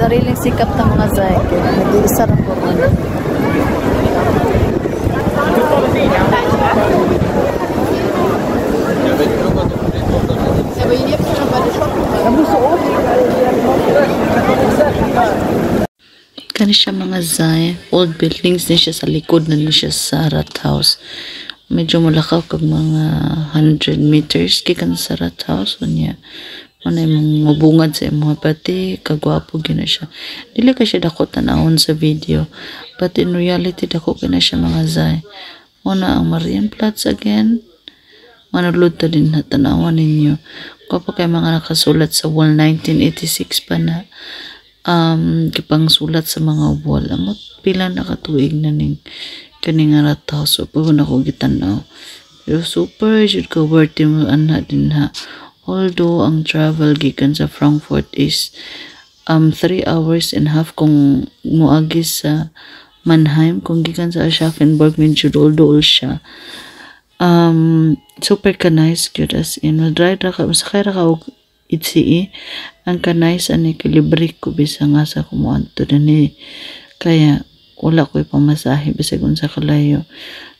sariling sikap ng mga zay. Kaya nag-iisa na po ano. Kani siya mga zay, old buildings din siya sa likod na siya sa rat house. Medyo malakaw kag mga 100 meters gikan sa rat house unya. Manay mong mabungad sa imo pati kagwapo gina siya. Dili ka siya dako tanawon sa video, but in reality dako kina siya mga zay. Una ang Marienplatz again. Manulod ta din na tanawan ninyo. Kapag kay mga nakasulat sa wall 1986 pa na kipang sulat sa mga wall. Amot pila nakatuig na ning kaning rat house. So pag ako gitanaw. Pero super jud ka worthy mo ana din ha. Although ang travel gikan sa Frankfurt is 3 hours and a half kung muagi sa Mannheim, kung gikan sa Aschaffenburg medyo dol siya. Super ka nice gyud as in dry ra ka sakay ra ka og ICE ang ka nice ani kalibre ko bisa nga sa kumuadto dinhi kaya wala ko'y pamasahe bisag unsa kalayo.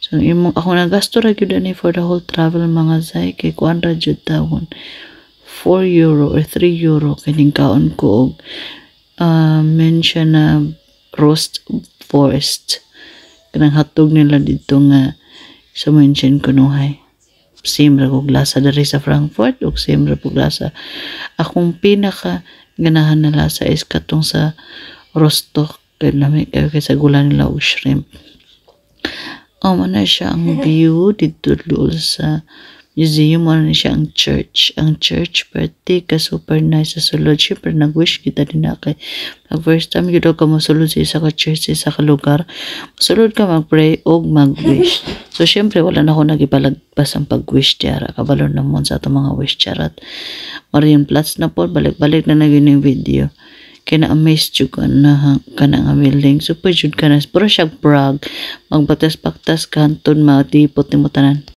So imong ako nagasto ra gyud ani for the whole travel mga zay kay kuan ra jud tawon 4 euro or 3 euro kining kaon ko og mention na roast forest kanang hatog nila dito nga sa mention ko nuhay. Same ra kog lasa diri sa Frankfurt ug same ra pug lasa. Akong pinaka ganahan na lasa is katong sa rostock kay lami kay sa gula nila og shrimp. Man na siya ang view dito sa museum. Man na siya ang church. Ang church party ka super nice sa sulod. Siyempre nag-wish kita din na kay pag first time yun ka masulod sa isa ka church, sa isa ka lugar. Masulod ka mag-pray o mag-wish. So siyempre wala na ako nagipalagpas ang pag-wish tiara. Kabalo na mo sa itong mga wish tiarat. Marienplatz na po. Balik-balik na naging yung video. Kaya na-amaze jud ka na kanang building. Super jud ka na. Puro siya brag. Magbatas-baktas ka hantun matipot ni mo tanan.